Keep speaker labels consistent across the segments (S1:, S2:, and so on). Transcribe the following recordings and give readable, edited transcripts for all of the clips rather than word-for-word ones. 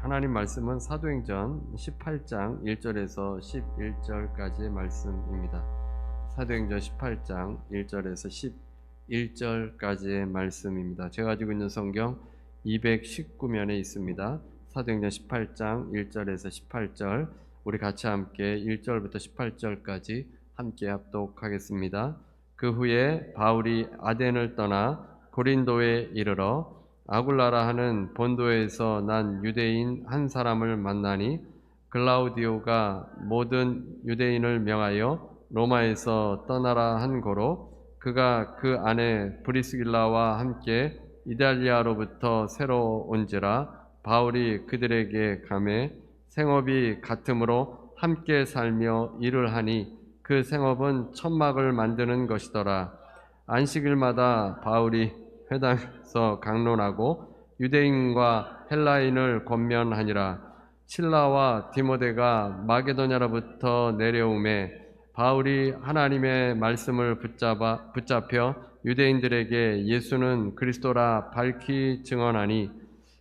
S1: 하나님 말씀은 사도행전 18장 1절에서 11절까지의 말씀입니다. 사도행전 18장 1절에서 11절까지의 말씀입니다. 제가 가지고 있는 성경 219면에 있습니다. 사도행전 18장 1절에서 18절, 우리 같이 함께 1절부터 18절까지 함께 합독하겠습니다. 그 후에 바울이 아덴을 떠나 고린도에 이르러 아굴라라 하는 본도에서 난 유대인 한 사람을 만나니, 글라우디오가 모든 유대인을 명하여 로마에서 떠나라 한 고로 그가 그 아내 브리스길라와 함께 이달리아로부터 새로 온지라 바울이 그들에게 가매 생업이 같으므로 함께 살며 일을 하니 그 생업은 천막을 만드는 것이더라. 안식일마다 바울이 회당에서 강론하고 유대인과 헬라인을 권면하니라. 실라와 디모데가 마게도냐로부터 내려오매 바울이 하나님의 말씀을 붙잡혀 유대인들에게 예수는 그리스도라 밝히 증언하니,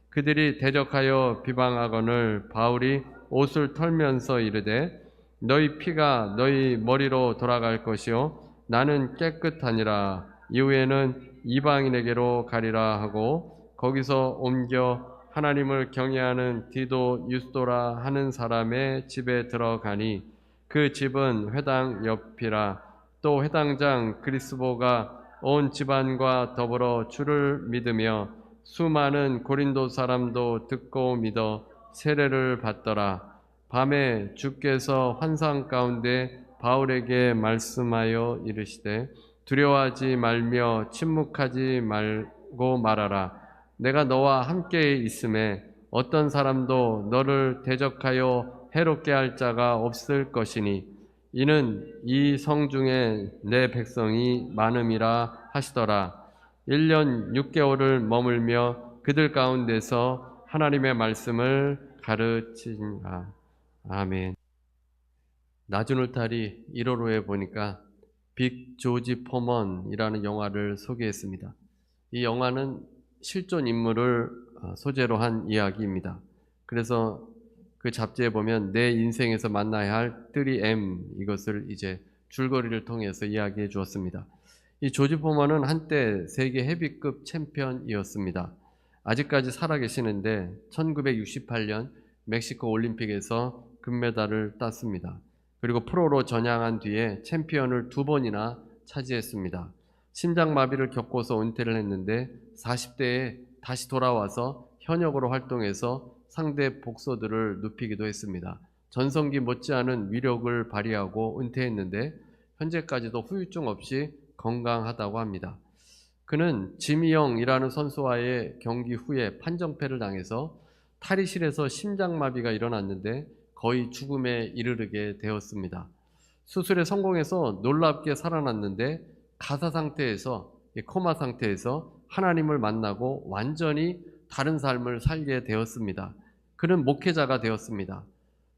S1: 그들이 대적하여 비방하거늘 바울이 옷을 털면서 이르되 너희 피가 너희 머리로 돌아갈 것이요 나는 깨끗하니라. 이후에는 이방인에게로 가리라 하고 거기서 옮겨 하나님을 경외하는 디도 유스도라 하는 사람의 집에 들어가니 그 집은 회당 옆이라. 또 회당장 그리스보가 온 집안과 더불어 주를 믿으며 수많은 고린도 사람도 듣고 믿어 세례를 받더라. 밤에 주께서 환상 가운데 바울에게 말씀하여 이르시되 두려워하지 말며 침묵하지 말고 말하라. 내가 너와 함께 있음에 어떤 사람도 너를 대적하여 해롭게 할 자가 없을 것이니 이는 이 성 중에 내 백성이 많음이라 하시더라. 1년 6개월을 머물며 그들 가운데서 하나님의 말씀을 가르치니라. 아멘. 낮은 울타리 1호로에 보니까 빅 조지 포먼이라는 영화를 소개했습니다. 이 영화는 실존 인물을 소재로 한 이야기입니다. 그래서 그 잡지에 보면 내 인생에서 만나야 할 3M, 이것을 이제 줄거리를 통해서 이야기해 주었습니다. 이 조지 포먼은 한때 세계 헤비급 챔피언이었습니다. 아직까지 살아계시는데 1968년 멕시코 올림픽에서 금메달을 땄습니다. 그리고 프로로 전향한 뒤에 챔피언을 2번이나 차지했습니다. 심장마비를 겪고서 은퇴를 했는데 40대에 다시 돌아와서 현역으로 활동해서 상대 복서들을 눕히기도 했습니다. 전성기 못지않은 위력을 발휘하고 은퇴했는데 현재까지도 후유증 없이 건강하다고 합니다. 그는 지미영이라는 선수와의 경기 후에 판정패를 당해서 탈의실에서 심장마비가 일어났는데 거의 죽음에 이르게 되었습니다. 수술에 성공해서 놀랍게 살아났는데 가사 상태에서, 코마 상태에서 하나님을 만나고 완전히 다른 삶을 살게 되었습니다. 그는 목회자가 되었습니다.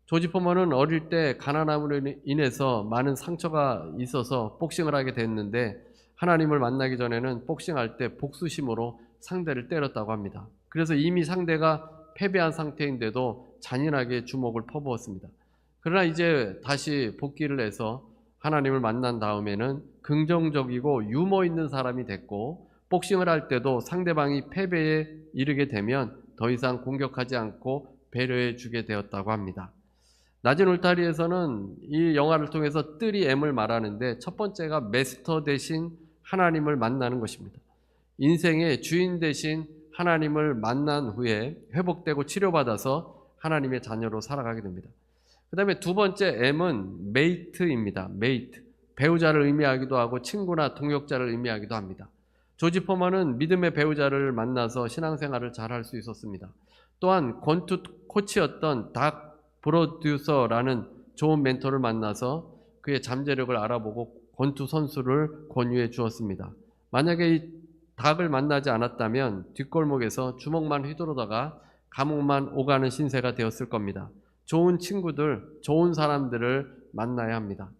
S1: 조지 포먼은 어릴 때 가난함으로 인해서 많은 상처가 있어서 복싱을 하게 됐는데 하나님을 만나기 전에는 복싱할 때 복수심으로 상대를 때렸다고 합니다. 그래서 이미 상대가 패배한 상태인데도 잔인하게 주먹을 퍼부었습니다. 그러나 이제 다시 복귀를 해서 하나님을 만난 다음에는 긍정적이고 유머 있는 사람이 됐고, 복싱을 할 때도 상대방이 패배에 이르게 되면 더 이상 공격하지 않고 배려해 주게 되었다고 합니다. 낮은 울타리에서는 이 영화를 통해서 3M을 말하는데 첫 번째가 마스터 대신 하나님을 만나는 것입니다. 인생의 주인 대신 하나님을 만난 후에 회복되고 치료받아서 하나님의 자녀로 살아가게 됩니다. 그 다음에 두 번째 M은 메이트입니다. 메이트. 배우자를 의미하기도 하고 친구나 동역자를 의미하기도 합니다. 조지 포먼은 믿음의 배우자를 만나서 신앙생활을 잘 할 수 있었습니다. 또한 권투 코치였던 닥 브로듀서라는 좋은 멘토를 만나서 그의 잠재력을 알아보고 권투 선수를 권유해 주었습니다. 만약에 이 닥을 만나지 않았다면 뒷골목에서 주먹만 휘두르다가 감옥만 오가는 신세가 되었을 겁니다. 좋은 친구들, 좋은 사람들을 만나야 합니다.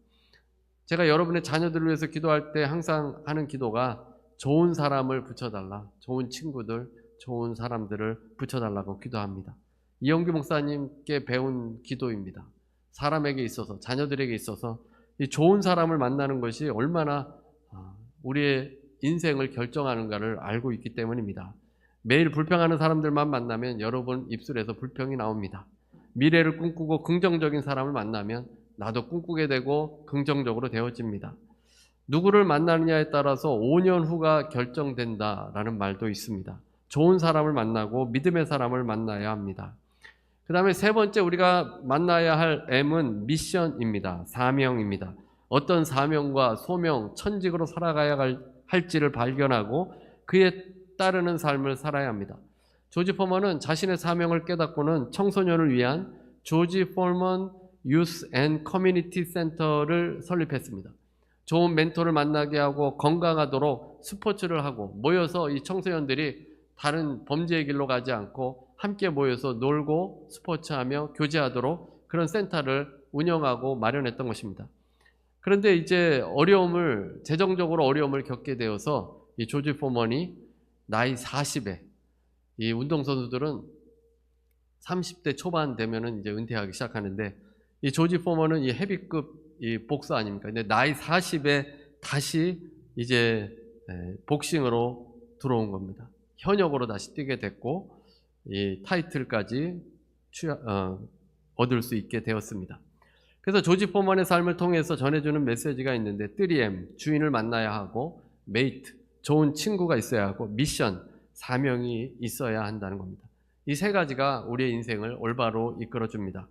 S1: 제가 여러분의 자녀들을 위해서 기도할 때 항상 하는 기도가 좋은 사람을 붙여달라, 좋은 친구들, 좋은 사람들을 붙여달라고 기도합니다. 이영규 목사님께 배운 기도입니다. 사람에게 있어서, 자녀들에게 있어서 이 좋은 사람을 만나는 것이 얼마나 우리의 인생을 결정하는가를 알고 있기 때문입니다. 매일 불평하는 사람들만 만나면 여러분 입술에서 불평이 나옵니다. 미래를 꿈꾸고 긍정적인 사람을 만나면 나도 꿈꾸게 되고 긍정적으로 되어집니다. 누구를 만나느냐에 따라서 5년 후가 결정된다라는 말도 있습니다. 좋은 사람을 만나고 믿음의 사람을 만나야 합니다. 그 다음에 세 번째 우리가 만나야 할 M은 미션입니다. 사명입니다. 어떤 사명과 소명, 천직으로 살아가야 할지를 발견하고 그에 따르는 삶을 살아야 합니다. 조지 포먼은 자신의 사명을 깨닫고는 청소년을 위한 조지 포먼 유스 앤 커뮤니티 센터를 설립했습니다. 좋은 멘토를 만나게 하고 건강하도록 스포츠를 하고 모여서 이 청소년들이 다른 범죄의 길로 가지 않고 함께 모여서 놀고 스포츠하며 교제하도록 그런 센터를 운영하고 마련했던 것입니다. 그런데 이제 재정적으로 어려움을 겪게 되어서 이 조지 포먼이 나이 40에, 이 운동선수들은 30대 초반 되면은 이제 은퇴하기 시작하는데 이 조지 포먼은 이 헤비급 이 복서 아닙니까? 근데 나이 40에 다시 이제 복싱으로 들어온 겁니다. 현역으로 다시 뛰게 됐고 이 타이틀까지 얻을 수 있게 되었습니다. 그래서 조지 포먼의 삶을 통해서 전해주는 메시지가 있는데 3M, 주인을 만나야 하고 메이트, 좋은 친구가 있어야 하고 미션, 사명이 있어야 한다는 겁니다. 이 세 가지가 우리의 인생을 올바로 이끌어줍니다.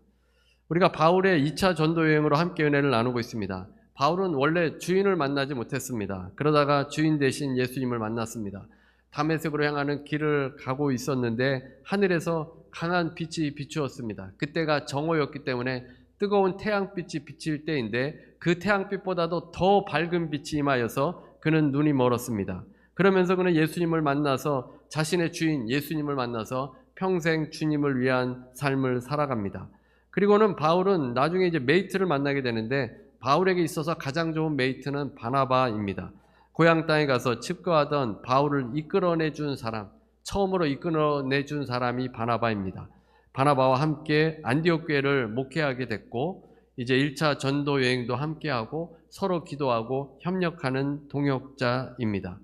S1: 우리가 바울의 2차 전도 여행으로 함께 은혜를 나누고 있습니다. 바울은 원래 주인을 만나지 못했습니다. 그러다가 주인 대신 예수님을 만났습니다. 다메섹으로 향하는 길을 가고 있었는데 하늘에서 강한 빛이 비추었습니다. 그때가 정오였기 때문에 뜨거운 태양빛이 비칠 때인데 그 태양빛보다도 더 밝은 빛이 임하여서 그는 눈이 멀었습니다. 그러면서 그는 예수님을 만나서 자신의 주인 예수님을 만나서 평생 주님을 위한 삶을 살아갑니다. 그리고는 바울은 나중에 이제 메이트를 만나게 되는데 바울에게 있어서 가장 좋은 메이트는 바나바입니다. 고향 땅에 가서 칩거하던 바울을 이끌어내준 사람, 처음으로 이끌어내준 사람이 바나바입니다. 바나바와 함께 안디옥 교회를 목회하게 됐고 이제 1차 전도 여행도 함께하고 서로 기도하고 협력하는 동역자입니다.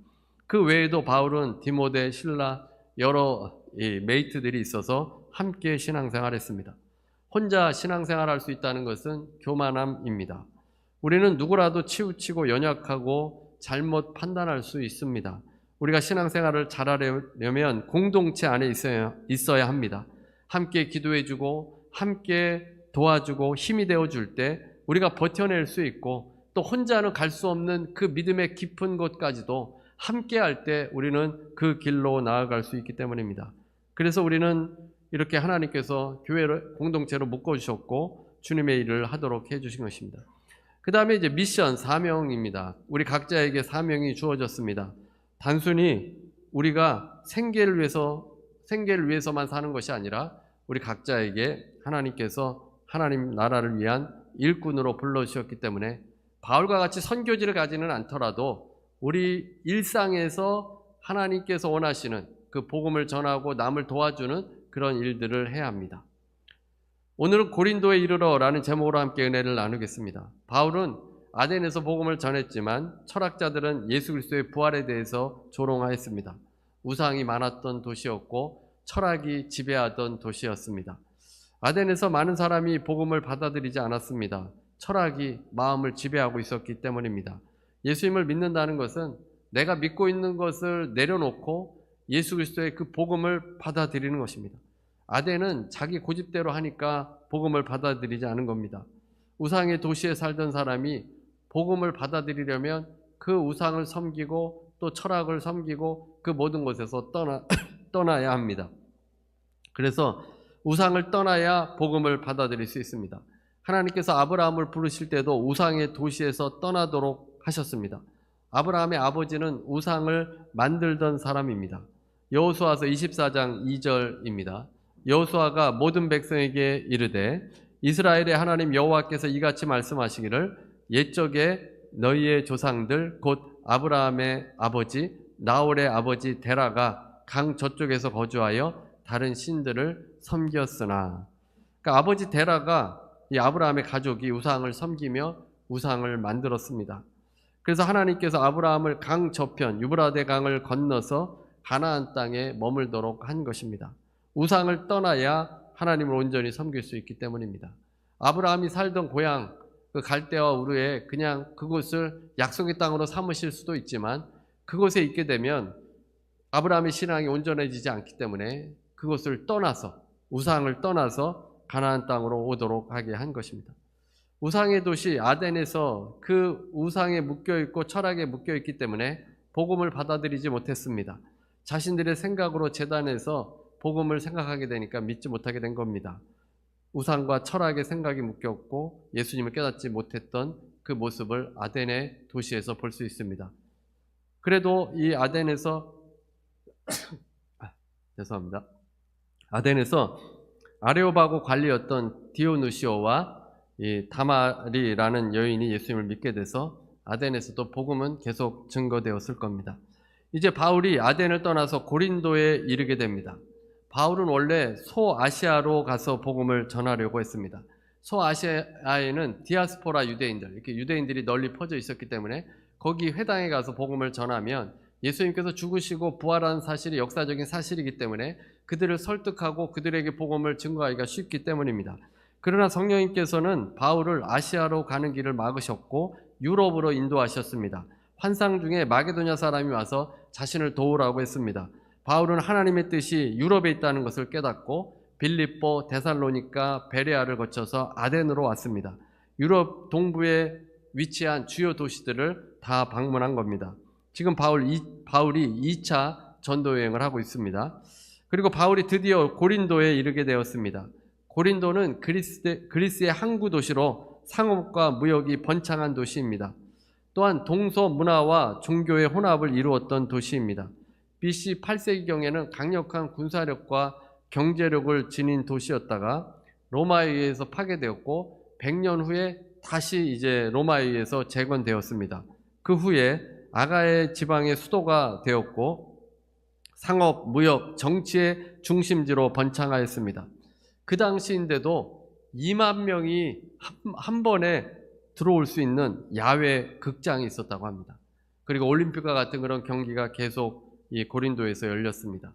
S1: 그 외에도 바울은 디모데, 실라 여러 메이트들이 있어서 함께 신앙생활했습니다. 혼자 신앙생활할 수 있다는 것은 교만함입니다. 우리는 누구라도 치우치고 연약하고 잘못 판단할 수 있습니다. 우리가 신앙생활을 잘하려면 공동체 안에 있어야 합니다. 함께 기도해주고 함께 도와주고 힘이 되어줄 때 우리가 버텨낼 수 있고 또 혼자는 갈 수 없는 그 믿음의 깊은 곳까지도 함께 할 때 우리는 그 길로 나아갈 수 있기 때문입니다. 그래서 우리는 이렇게 하나님께서 교회를 공동체로 묶어주셨고 주님의 일을 하도록 해주신 것입니다. 그 다음에 이제 미션, 사명입니다. 우리 각자에게 사명이 주어졌습니다. 단순히 우리가 생계를 위해서만 사는 것이 아니라 우리 각자에게 하나님께서 하나님 나라를 위한 일꾼으로 불러주셨기 때문에 바울과 같이 선교지를 가지는 않더라도 우리 일상에서 하나님께서 원하시는 그 복음을 전하고 남을 도와주는 그런 일들을 해야 합니다. 오늘은 고린도에 이르러라는 제목으로 함께 은혜를 나누겠습니다. 바울은 아덴에서 복음을 전했지만 철학자들은 예수 그리스도의 부활에 대해서 조롱하였습니다. 우상이 많았던 도시였고 철학이 지배하던 도시였습니다. 아덴에서 많은 사람이 복음을 받아들이지 않았습니다. 철학이 마음을 지배하고 있었기 때문입니다. 예수님을 믿는다는 것은 내가 믿고 있는 것을 내려놓고 예수 그리스도의 그 복음을 받아들이는 것입니다. 아덴은 자기 고집대로 하니까 복음을 받아들이지 않은 겁니다. 우상의 도시에 살던 사람이 복음을 받아들이려면 그 우상을 섬기고 또 철학을 섬기고 그 모든 것에서 떠나야 합니다. 그래서 우상을 떠나야 복음을 받아들일 수 있습니다. 하나님께서 아브라함을 부르실 때도 우상의 도시에서 떠나도록 하셨습니다. 아브라함의 아버지는 우상을 만들던 사람입니다. 여호수아서 24장 2절입니다. 여호수아가 모든 백성에게 이르되 이스라엘의 하나님 여호와께서 이같이 말씀하시기를 옛적에 너희의 조상들 곧 아브라함의 아버지 나홀의 아버지 데라가 강 저쪽에서 거주하여 다른 신들을 섬겼으나, 그러니까 아버지 데라가 이 아브라함의 가족이 우상을 섬기며 우상을 만들었습니다. 그래서 하나님께서 아브라함을 강 저편 유브라데 강을 건너서 가나안 땅에 머물도록 한 것입니다. 우상을 떠나야 하나님을 온전히 섬길 수 있기 때문입니다. 아브라함이 살던 고향 그 갈대와 우르에 그냥 그곳을 약속의 땅으로 삼으실 수도 있지만, 그곳에 있게 되면 아브라함의 신앙이 온전해지지 않기 때문에 그곳을 떠나서, 우상을 떠나서 가나안 땅으로 오도록 하게 한 것입니다. 우상의 도시 아덴에서 그 우상에 묶여있고 철학에 묶여있기 때문에 복음을 받아들이지 못했습니다. 자신들의 생각으로 재단에서 복음을 생각하게 되니까 믿지 못하게 된 겁니다. 우상과 철학의 생각이 묶였고 예수님을 깨닫지 못했던 그 모습을 아덴의 도시에서 볼 수 있습니다. 그래도 이 아덴에서 죄송합니다. 아덴에서 아레오바고 관리였던 디오누시오와 이 다마리라는 여인이 예수님을 믿게 돼서 아덴에서도 복음은 계속 증거되었을 겁니다. 이제 바울이 아덴을 떠나서 고린도에 이르게 됩니다. 바울은 원래 소아시아로 가서 복음을 전하려고 했습니다. 소아시아에는 디아스포라 유대인들, 이렇게 유대인들이 널리 퍼져 있었기 때문에 거기 회당에 가서 복음을 전하면 예수님께서 죽으시고 부활한 사실이 역사적인 사실이기 때문에 그들을 설득하고 그들에게 복음을 증거하기가 쉽기 때문입니다. 그러나 성령님께서는 바울을 아시아로 가는 길을 막으셨고 유럽으로 인도하셨습니다. 환상 중에 마게도냐 사람이 와서 자신을 도우라고 했습니다. 바울은 하나님의 뜻이 유럽에 있다는 것을 깨닫고 빌립보, 데살로니가, 베레아를 거쳐서 아덴으로 왔습니다. 유럽 동부에 위치한 주요 도시들을 다 방문한 겁니다. 지금 바울이 2차 전도 여행을 하고 있습니다. 그리고 바울이 드디어 고린도에 이르게 되었습니다. 고린도는 그리스의 항구 도시로 상업과 무역이 번창한 도시입니다. 또한 동서 문화와 종교의 혼합을 이루었던 도시입니다. BC 8세기경에는 강력한 군사력과 경제력을 지닌 도시였다가 로마에 의해서 파괴되었고 100년 후에 다시 이제 로마에 의해서 재건되었습니다. 그 후에 아가의 지방의 수도가 되었고 상업, 무역, 정치의 중심지로 번창하였습니다. 그 당시인데도 2만 명이 한 번에 들어올 수 있는 야외 극장이 있었다고 합니다. 그리고 올림픽과 같은 그런 경기가 계속 이 고린도에서 열렸습니다.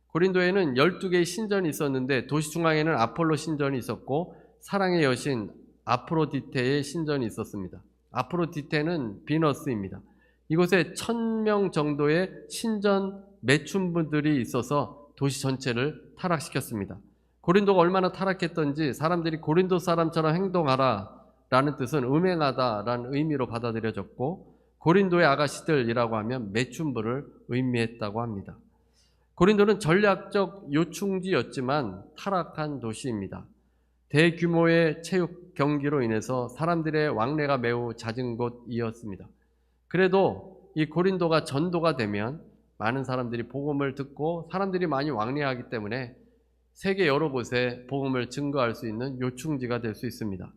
S1: 고린도에는 12개의 신전이 있었는데 도시 중앙에는 아폴로 신전이 있었고 사랑의 여신 아프로디테의 신전이 있었습니다. 아프로디테는 비너스입니다. 이곳에 1000명 정도의 신전 매춘부들이 있어서 도시 전체를 타락시켰습니다. 고린도가 얼마나 타락했던지 사람들이 고린도 사람처럼 행동하라 라는 뜻은 음행하다 라는 의미로 받아들여졌고 고린도의 아가씨들이라고 하면 매춘부를 의미했다고 합니다. 고린도는 전략적 요충지였지만 타락한 도시입니다. 대규모의 체육 경기로 인해서 사람들의 왕래가 매우 잦은 곳이었습니다. 그래도 이 고린도가 전도가 되면 많은 사람들이 복음을 듣고 사람들이 많이 왕래하기 때문에 세계 여러 곳에 복음을 증거할 수 있는 요충지가 될 수 있습니다.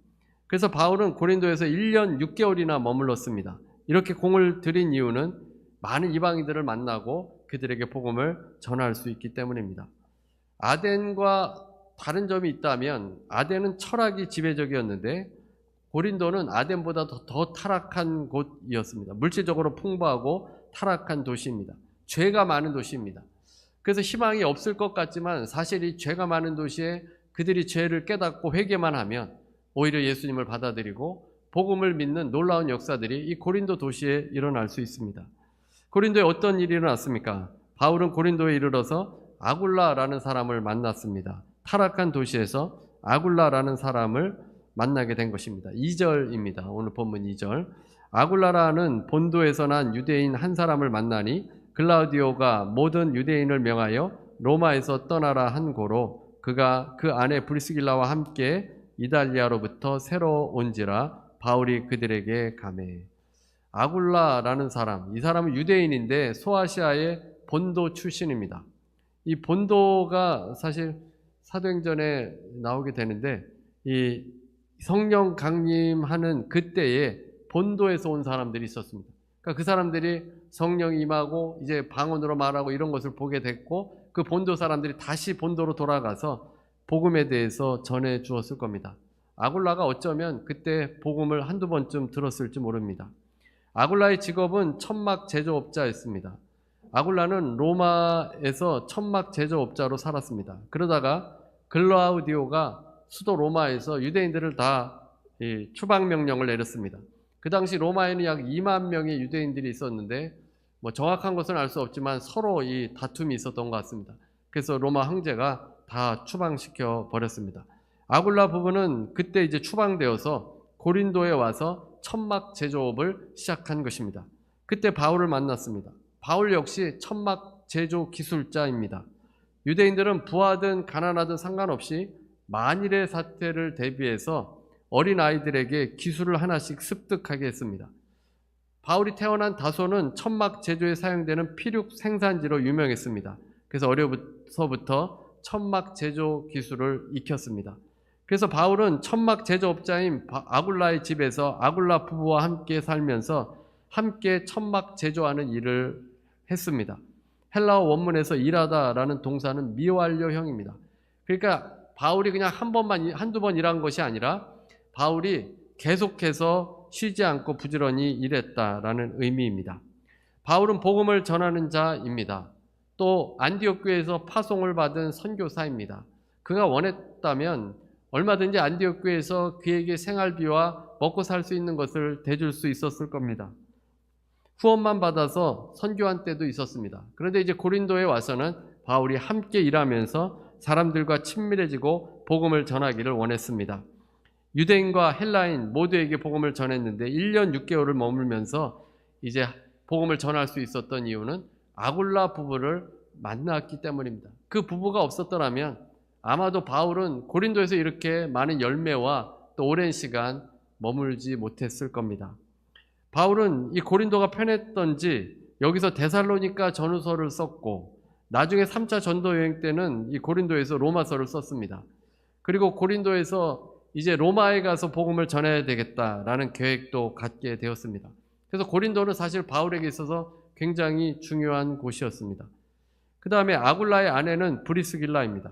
S1: 그래서 바울은 고린도에서 1년 6개월이나 머물렀습니다. 이렇게 공을 들인 이유는 많은 이방인들을 만나고 그들에게 복음을 전할 수 있기 때문입니다. 아덴과 다른 점이 있다면 아덴은 철학이 지배적이었는데 고린도는 아덴보다 더 타락한 곳이었습니다. 물질적으로 풍부하고 타락한 도시입니다. 죄가 많은 도시입니다. 그래서 희망이 없을 것 같지만 사실 이 죄가 많은 도시에 그들이 죄를 깨닫고 회개만 하면 오히려 예수님을 받아들이고 복음을 믿는 놀라운 역사들이 이 고린도 도시에 일어날 수 있습니다. 고린도에 어떤 일이 일어났습니까? 바울은 고린도에 이르러서 아굴라라는 사람을 만났습니다. 타락한 도시에서 아굴라라는 사람을 만나게 된 것입니다. 2절입니다. 오늘 본문 2절. 아굴라라는 본도에서 난 유대인 한 사람을 만나니 글라우디오가 모든 유대인을 명하여 로마에서 떠나라 한 고로 그가 그 아내 브리스길라와 함께 이달리아로부터 새로 온지라 바울이 그들에게 가매. 아굴라라는 사람, 이 사람은 유대인인데 소아시아의 본도 출신입니다. 이 본도가 사실 사도행전에 나오게 되는데 이 성령 강림하는 그때에 본도에서 온 사람들이 있었습니다. 그러니까 그 사람들이 성령이 임하고 이제 방언으로 말하고 이런 것을 보게 됐고 그 본도 사람들이 다시 본도로 돌아가서 복음에 대해서 전해 주었을 겁니다. 아굴라가 어쩌면 그때 복음을 한두 번쯤 들었을지 모릅니다. 아굴라의 직업은 천막 제조업자였습니다. 아굴라는 로마에서 천막 제조업자로 살았습니다. 그러다가 글라우디오가 수도 로마에서 유대인들을 다 추방 명령을 내렸습니다. 그 당시 로마에는 약 2만 명의 유대인들이 있었는데 정확한 것은 알 수 없지만 서로 이 다툼이 있었던 것 같습니다. 그래서 로마 황제가 다 추방시켜 버렸습니다. 아굴라 부부는 그때 이제 추방되어서 고린도에 와서 천막 제조업을 시작한 것입니다. 그때 바울을 만났습니다. 바울 역시 천막 제조 기술자입니다. 유대인들은 부하든 가난하든 상관없이 만일의 사태를 대비해서 어린 아이들에게 기술을 하나씩 습득하게 했습니다. 바울이 태어난 다소는 천막 제조에 사용되는 피륙 생산지로 유명했습니다. 그래서 어려서부터 천막 제조 기술을 익혔습니다. 그래서 바울은 천막 제조업자인 아굴라의 집에서 아굴라 부부와 함께 살면서 함께 천막 제조하는 일을 했습니다. 헬라어 원문에서 일하다라는 동사는 미완료형입니다. 그러니까 바울이 그냥 한두 번 일한 것이 아니라 바울이 계속해서 쉬지 않고 부지런히 일했다라는 의미입니다. 바울은 복음을 전하는 자입니다. 또 안디옥 교회에서 파송을 받은 선교사입니다. 그가 원했다면 얼마든지 안디옥 교회에서 그에게 생활비와 먹고 살 수 있는 것을 대줄 수 있었을 겁니다. 후원만 받아서 선교한 때도 있었습니다. 그런데 이제 고린도에 와서는 바울이 함께 일하면서 사람들과 친밀해지고 복음을 전하기를 원했습니다. 유대인과 헬라인 모두에게 복음을 전했는데 1년 6개월을 머물면서 이제 복음을 전할 수 있었던 이유는 아굴라 부부를 만났기 때문입니다. 그 부부가 없었더라면 아마도 바울은 고린도에서 이렇게 많은 열매와 또 오랜 시간 머물지 못했을 겁니다. 바울은 이 고린도가 편했던지 여기서 데살로니가 전후서를 썼고 나중에 3차 전도 여행 때는 이 고린도에서 로마서를 썼습니다. 그리고 고린도에서 이제 로마에 가서 복음을 전해야 되겠다라는 계획도 갖게 되었습니다. 그래서 고린도는 사실 바울에게 있어서 굉장히 중요한 곳이었습니다. 그 다음에 아굴라의 아내는 브리스길라입니다.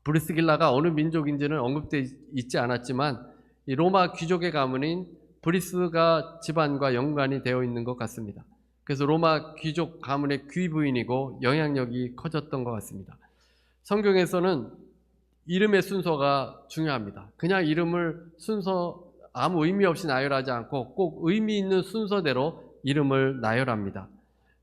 S1: 브리스길라가 어느 민족인지는 언급되어 있지 않았지만 이 로마 귀족의 가문인 브리스가 집안과 연관이 되어 있는 것 같습니다. 그래서 로마 귀족 가문의 귀부인이고 영향력이 커졌던 것 같습니다. 성경에서는 이름의 순서가 중요합니다. 그냥 이름을 아무 의미 없이 나열하지 않고 꼭 의미 있는 순서대로 이름을 나열합니다.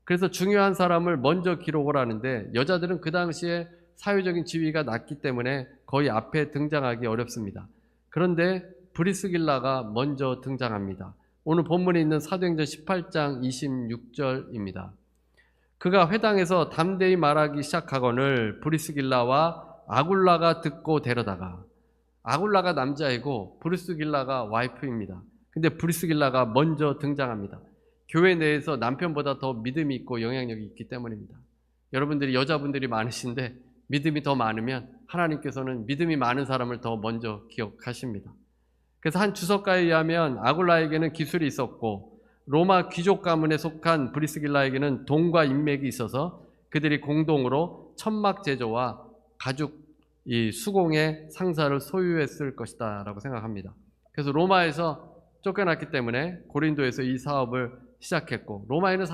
S1: 그래서 중요한 사람을 먼저 기록을 하는데 여자들은 그 당시에 사회적인 지위가 낮기 때문에 거의 앞에 등장하기 어렵습니다. 그런데 브리스길라가 먼저 등장합니다. 오늘 본문에 있는 사도행전 18장 26절입니다. 그가 회당에서 담대히 말하기 시작하거늘 브리스길라와 아굴라가 듣고 데려다가, 아굴라가 남자이고 브리스길라가 와이프입니다. 근데 브리스길라가 먼저 등장합니다. 교회 내에서 남편보다 더 믿음이 있고 영향력이 있기 때문입니다. 여러분들이 여자분들이 많으신데 믿음이 더 많으면 하나님께서는 믿음이 많은 사람을 더 먼저 기억하십니다. 그래서 한 주석가에 의하면 아굴라에게는 기술이 있었고 로마 귀족 가문에 속한 브리스길라에게는 돈과 인맥이 있어서 그들이 공동으로 천막 제조와 가죽 수공의 상사를 소유했을 것이다 라고 생각합니다. 그래서 로마에서 쫓겨났기 때문에 고린도에서 이 사업을 시작했고, 로마에는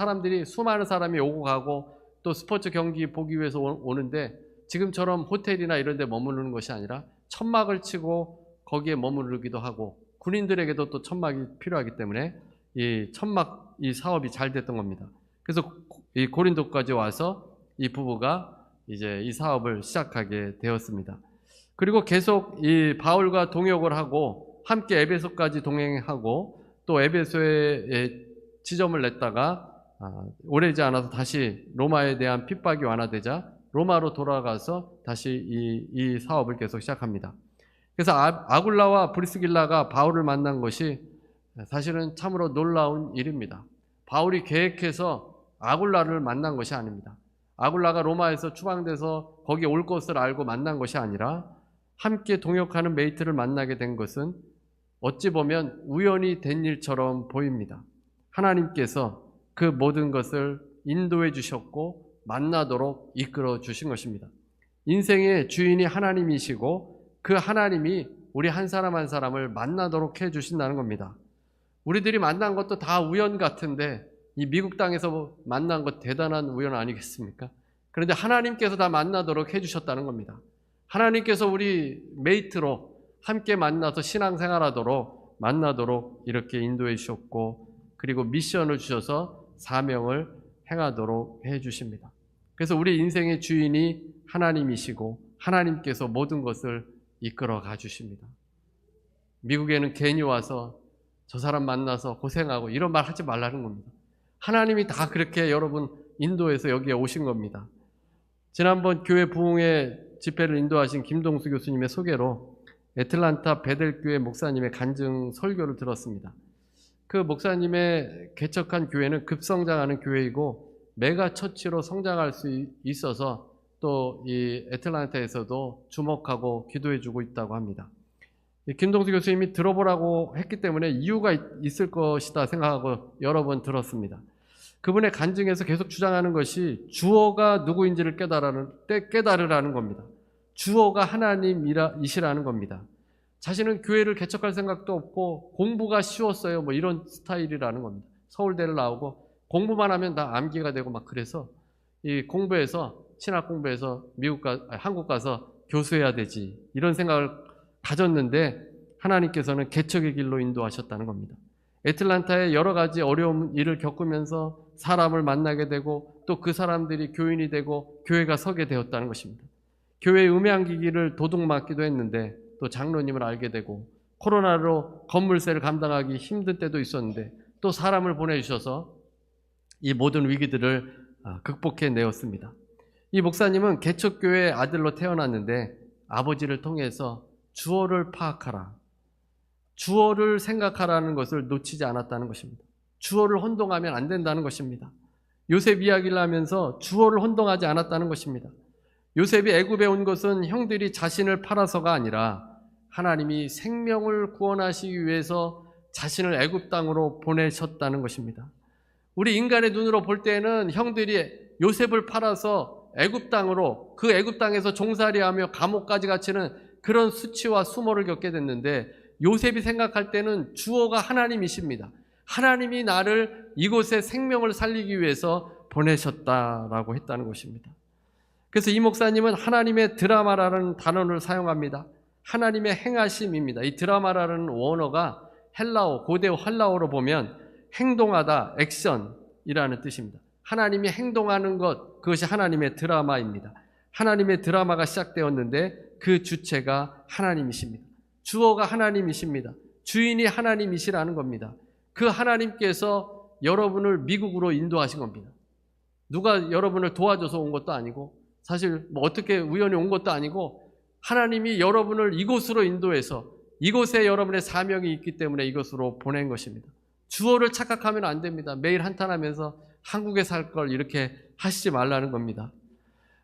S1: 수많은 사람이 오고 가고 또 스포츠 경기 보기 위해서 오는데 지금처럼 호텔이나 이런 데 머무르는 것이 아니라 천막을 치고 거기에 머무르기도 하고 군인들에게도 또 천막이 필요하기 때문에 이 사업이 잘 됐던 겁니다. 그래서 이 고린도까지 와서 이 부부가 이제 이 사업을 시작하게 되었습니다. 그리고 계속 이 바울과 동역을 하고 함께 에베소까지 동행하고 또 에베소에 지점을 냈다가 오래지 않아서 다시 로마에 대한 핍박이 완화되자 로마로 돌아가서 다시 이 사업을 계속 시작합니다. 그래서 아굴라와 브리스길라가 바울을 만난 것이 사실은 참으로 놀라운 일입니다. 바울이 계획해서 아굴라를 만난 것이 아닙니다. 아굴라가 로마에서 추방돼서 거기에 올 것을 알고 만난 것이 아니라 함께 동역하는 메이트를 만나게 된 것은 어찌 보면 우연히 된 일처럼 보입니다. 하나님께서 그 모든 것을 인도해 주셨고 만나도록 이끌어 주신 것입니다. 인생의 주인이 하나님이시고 그 하나님이 우리 한 사람 한 사람을 만나도록 해주신다는 겁니다. 우리들이 만난 것도 다 우연 같은데 이 미국 땅에서 만난 것 대단한 우연 아니겠습니까? 그런데 하나님께서 다 만나도록 해주셨다는 겁니다. 하나님께서 우리 메이트로 함께 만나서 신앙생활하도록 만나도록 이렇게 인도해 주셨고, 그리고 미션을 주셔서 사명을 행하도록 해 주십니다. 그래서 우리 인생의 주인이 하나님이시고 하나님께서 모든 것을 이끌어 가 주십니다. 미국에는 괜히 와서 저 사람 만나서 고생하고 이런 말 하지 말라는 겁니다. 하나님이 다 그렇게 여러분 인도해서 여기에 오신 겁니다. 지난번 교회 부흥회 집회를 인도하신 김동수 교수님의 소개로 애틀란타 베델교회 목사님의 간증 설교를 들었습니다. 그 목사님의 개척한 교회는 급성장하는 교회이고 메가처치로 성장할 수 있어서 또 이 애틀란타에서도 주목하고 기도해주고 있다고 합니다. 김동수 교수님이 들어보라고 했기 때문에 이유가 있을 것이다 생각하고 여러 번 들었습니다. 그분의 간증에서 계속 주장하는 것이 주어가 누구인지를 깨달으라는 겁니다. 주어가 하나님이시라는 겁니다. 자신은 교회를 개척할 생각도 없고 공부가 쉬웠어요. 뭐 이런 스타일이라는 겁니다. 서울대를 나오고 공부만 하면 다 암기가 되고 막 그래서 이 공부해서 신학 공부해서 한국 가서 교수해야 되지 이런 생각을 가졌는데 하나님께서는 개척의 길로 인도하셨다는 겁니다. 애틀란타에 여러 가지 어려운 일을 겪으면서 사람을 만나게 되고 또 그 사람들이 교인이 되고 교회가 서게 되었다는 것입니다. 교회의 음향기기를 도둑맞기도 했는데 또 장로님을 알게 되고 코로나로 건물세를 감당하기 힘든 때도 있었는데 또 사람을 보내주셔서 이 모든 위기들을 극복해내었습니다. 이 목사님은 개척교회의 아들로 태어났는데 아버지를 통해서 주어를 파악하라, 주어를 생각하라는 것을 놓치지 않았다는 것입니다. 주어를 혼동하면 안 된다는 것입니다. 요셉 이야기를 하면서 주어를 혼동하지 않았다는 것입니다. 요셉이 애굽에 온 것은 형들이 자신을 팔아서가 아니라 하나님이 생명을 구원하시기 위해서 자신을 애굽 땅으로 보내셨다는 것입니다. 우리 인간의 눈으로 볼 때는 형들이 요셉을 팔아서 애굽 땅으로, 그 애굽 땅에서 종살이하며 감옥까지 갇히는 그런 수치와 수모를 겪게 됐는데 요셉이 생각할 때는 주어가 하나님이십니다. 하나님이 나를 이곳에 생명을 살리기 위해서 보내셨다라고 했다는 것입니다. 그래서 이 목사님은 하나님의 드라마라는 단어를 사용합니다. 하나님의 행하심입니다. 이 드라마라는 원어가 헬라어, 고대 헬라어로 보면 행동하다, 액션이라는 뜻입니다. 하나님이 행동하는 것, 그것이 하나님의 드라마입니다. 하나님의 드라마가 시작되었는데 그 주체가 하나님이십니다. 주어가 하나님이십니다. 주인이 하나님이시라는 겁니다. 그 하나님께서 여러분을 미국으로 인도하신 겁니다. 누가 여러분을 도와줘서 온 것도 아니고 사실 뭐 어떻게 우연히 온 것도 아니고 하나님이 여러분을 이곳으로 인도해서 이곳에 여러분의 사명이 있기 때문에 이곳으로 보낸 것입니다. 주어를 착각하면 안 됩니다. 매일 한탄하면서 한국에 살 걸 이렇게 하시지 말라는 겁니다.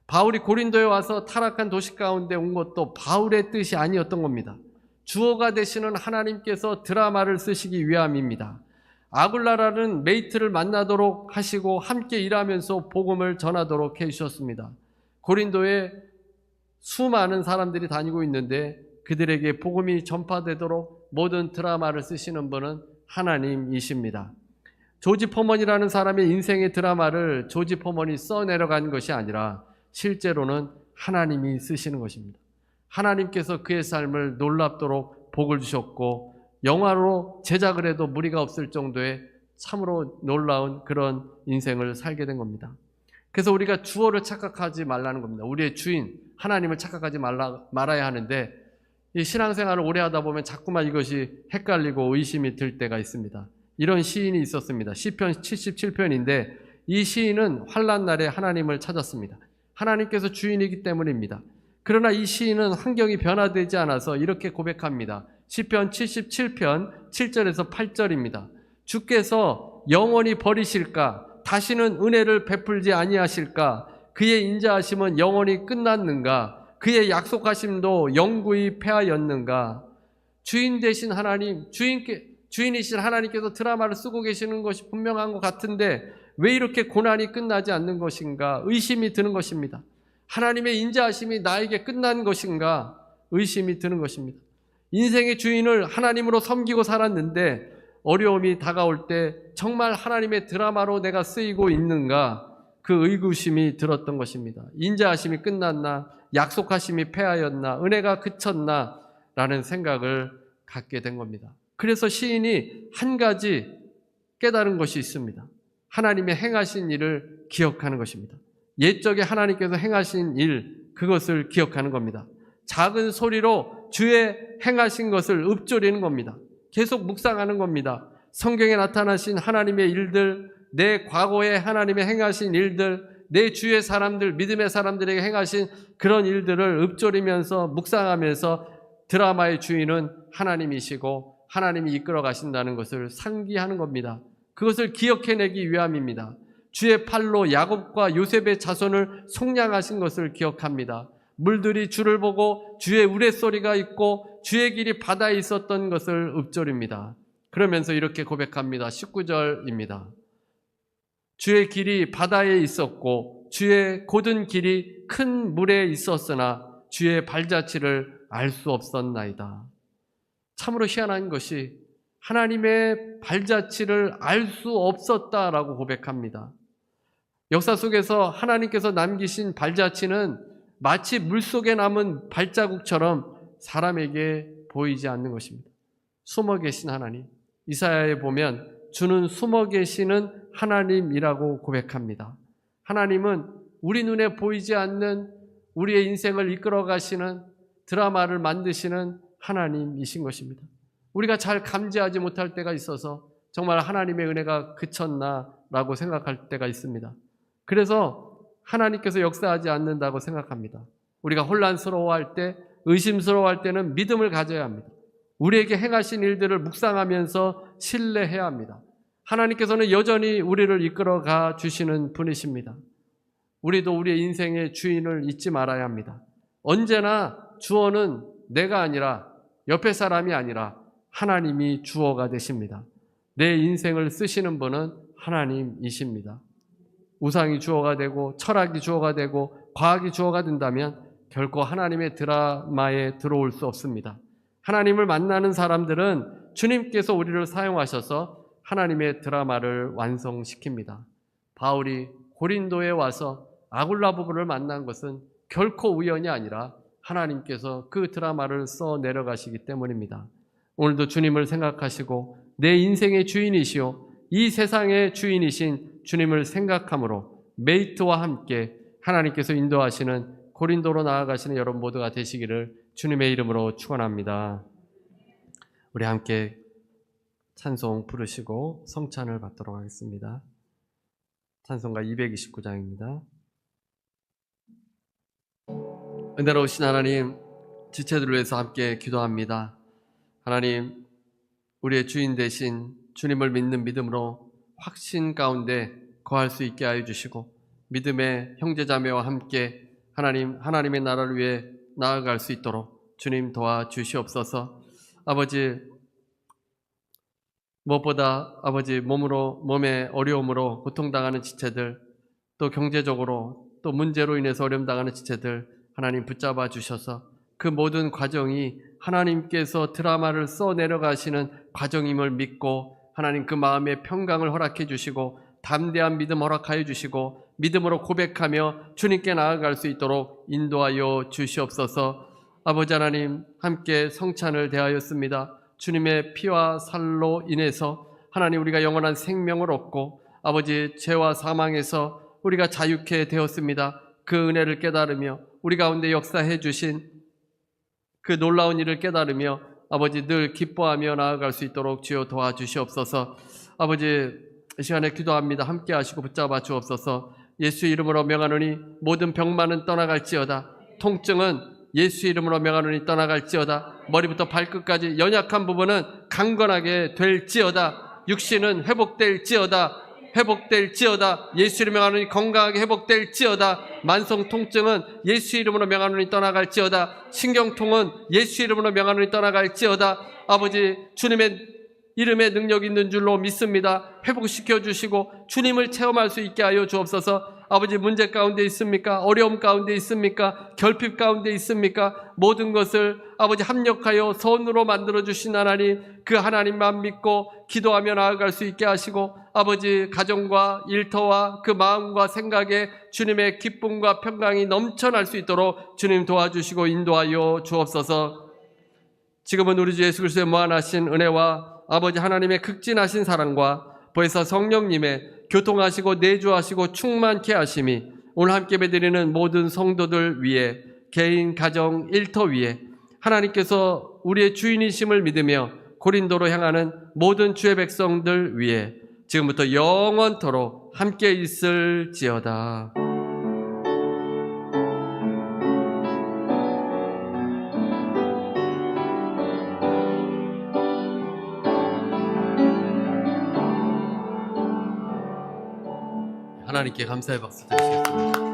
S1: 바울이 고린도에 와서 타락한 도시 가운데 온 것도 바울의 뜻이 아니었던 겁니다. 주어가 되시는 하나님께서 드라마를 쓰시기 위함입니다. 아굴라라는 메이트를 만나도록 하시고 함께 일하면서 복음을 전하도록 해주셨습니다. 고린도에 수많은 사람들이 다니고 있는데 그들에게 복음이 전파되도록 모든 드라마를 쓰시는 분은 하나님이십니다. 조지 포먼이라는 사람의 인생의 드라마를 조지 포먼이 써내려간 것이 아니라 실제로는 하나님이 쓰시는 것입니다. 하나님께서 그의 삶을 놀랍도록 복을 주셨고 영화로 제작을 해도 무리가 없을 정도의 참으로 놀라운 그런 인생을 살게 된 겁니다. 그래서 우리가 주어를 착각하지 말라는 겁니다. 우리의 주인 하나님을 착각하지 말아야 하는데 이 신앙생활을 오래 하다 보면 자꾸만 이것이 헷갈리고 의심이 들 때가 있습니다. 이런 시인이 있었습니다. 시편 77편인데 이 시인은 환난 날에 하나님을 찾았습니다. 하나님께서 주인이기 때문입니다. 그러나 이 시인은 환경이 변화되지 않아서 이렇게 고백합니다. 시편 77편 7절에서 8절입니다. 주께서 영원히 버리실까? 다시는 은혜를 베풀지 아니하실까? 그의 인자하심은 영원히 끝났는가? 그의 약속하심도 영구히 패하였는가? 주인 되신 하나님, 주인이신 하나님께서 드라마를 쓰고 계시는 것이 분명한 것 같은데 왜 이렇게 고난이 끝나지 않는 것인가? 의심이 드는 것입니다. 하나님의 인자하심이 나에게 끝난 것인가 의심이 드는 것입니다. 인생의 주인을 하나님으로 섬기고 살았는데 어려움이 다가올 때 정말 하나님의 드라마로 내가 쓰이고 있는가, 그 의구심이 들었던 것입니다. 인자하심이 끝났나, 약속하심이 패하였나, 은혜가 그쳤나 라는 생각을 갖게 된 겁니다. 그래서 시인이 한 가지 깨달은 것이 있습니다. 하나님의 행하신 일을 기억하는 것입니다. 옛적에 하나님께서 행하신 일, 그것을 기억하는 겁니다. 작은 소리로 주의 행하신 것을 읊조리는 겁니다. 계속 묵상하는 겁니다. 성경에 나타나신 하나님의 일들, 내 과거에 하나님의 행하신 일들, 내 주의 사람들, 믿음의 사람들에게 행하신 그런 일들을 읊조리면서 묵상하면서 드라마의 주인은 하나님이시고 하나님이 이끌어 가신다는 것을 상기하는 겁니다. 그것을 기억해내기 위함입니다. 주의 팔로 야곱과 요셉의 자손을 속량하신 것을 기억합니다. 물들이 주를 보고 주의 우레소리가 있고 주의 길이 바다에 있었던 것을 읊조립니다. 그러면서 이렇게 고백합니다. 19절입니다. 주의 길이 바다에 있었고 주의 곧은 길이 큰 물에 있었으나 주의 발자취를 알 수 없었나이다. 참으로 희한한 것이 하나님의 발자취를 알 수 없었다라고 고백합니다. 역사 속에서 하나님께서 남기신 발자취는 마치 물속에 남은 발자국처럼 사람에게 보이지 않는 것입니다. 숨어 계신 하나님, 이사야에 보면 주는 숨어 계시는 하나님이라고 고백합니다. 하나님은 우리 눈에 보이지 않는 우리의 인생을 이끌어 가시는, 드라마를 만드시는 하나님이신 것입니다. 우리가 잘 감지하지 못할 때가 있어서 정말 하나님의 은혜가 그쳤나라고 생각할 때가 있습니다. 그래서 하나님께서 역사하지 않는다고 생각합니다. 우리가 혼란스러워할 때, 의심스러워할 때는 믿음을 가져야 합니다. 우리에게 행하신 일들을 묵상하면서 신뢰해야 합니다. 하나님께서는 여전히 우리를 이끌어가 주시는 분이십니다. 우리도 우리의 인생의 주인을 잊지 말아야 합니다. 언제나 주어는 내가 아니라, 옆에 사람이 아니라 하나님이 주어가 되십니다. 내 인생을 쓰시는 분은 하나님이십니다. 우상이 주어가 되고 철학이 주어가 되고 과학이 주어가 된다면 결코 하나님의 드라마에 들어올 수 없습니다. 하나님을 만나는 사람들은 주님께서 우리를 사용하셔서 하나님의 드라마를 완성시킵니다. 바울이 고린도에 와서 아굴라 부부를 만난 것은 결코 우연이 아니라 하나님께서 그 드라마를 써 내려가시기 때문입니다. 오늘도 주님을 생각하시고 내 인생의 주인이시오 이 세상의 주인이신 주님을 생각함으로 메이트와 함께 하나님께서 인도하시는 고린도로 나아가시는 여러분 모두가 되시기를 주님의 이름으로 축원합니다. 우리 함께 찬송 부르시고 성찬을 받도록 하겠습니다. 찬송가 229장입니다. 은혜로우신 하나님, 지체들을 위해서 함께 기도합니다. 하나님, 우리의 주인 되신 주님을 믿는 믿음으로 확신 가운데 거할 수 있게 하여 주시고 믿음의 형제자매와 함께 하나님의 나라를 위해 나아갈 수 있도록 주님 도와주시옵소서. 아버지, 무엇보다 아버지 몸의 어려움으로 고통당하는 지체들, 또 경제적으로 또 문제로 인해서 어려움 당하는 지체들 하나님 붙잡아 주셔서 그 모든 과정이 하나님께서 드라마를 써 내려가시는 과정임을 믿고 하나님 그 마음의 평강을 허락해 주시고 담대한 믿음 허락하여 주시고 믿음으로 고백하며 주님께 나아갈 수 있도록 인도하여 주시옵소서. 아버지 하나님, 함께 성찬을 대하였습니다. 주님의 피와 살로 인해서 하나님 우리가 영원한 생명을 얻고 아버지 죄와 사망에서 우리가 자유케 되었습니다. 그 은혜를 깨달으며 우리 가운데 역사해 주신 그 놀라운 일을 깨달으며 아버지 늘 기뻐하며 나아갈 수 있도록 주여 도와주시옵소서. 아버지 이 시간에 기도합니다. 함께 하시고 붙잡아 주옵소서. 예수 이름으로 명하노니 모든 병만은 떠나갈지어다. 통증은 예수 이름으로 명하노니 떠나갈지어다. 머리부터 발끝까지 연약한 부분은 강건하게 될지어다. 육신은 회복될지어다. 예수 이름으로 명하노니 건강하게 회복될지어다. 만성 통증은 예수 이름으로 명하노니 떠나갈지어다. 신경통은 예수 이름으로 명하노니 떠나갈지어다. 아버지 주님의 이름에 능력 있는 줄로 믿습니다. 회복시켜 주시고 주님을 체험할 수 있게 하여 주옵소서. 아버지 문제 가운데 있습니까? 어려움 가운데 있습니까? 결핍 가운데 있습니까? 모든 것을 아버지 합력하여 선으로 만들어 주신 하나님, 그 하나님만 믿고 기도하며 나아갈 수 있게 하시고 아버지 가정과 일터와 그 마음과 생각에 주님의 기쁨과 평강이 넘쳐날 수 있도록 주님 도와주시고 인도하여 주옵소서. 지금은 우리 주 예수 그리스도의 무한하신 은혜와 아버지 하나님의 극진하신 사랑과 보혜사 성령님의 교통하시고 내주하시고 충만케 하심이 오늘 함께 배드리는 모든 성도들 위에 개인, 가정, 일터 위에 하나님께서 우리의 주인이심을 믿으며 고린도로 향하는 모든 주의 백성들 위에 지금부터 영원토록 함께 있을지어다. 하나님께 감사의 박수 드리겠습니다.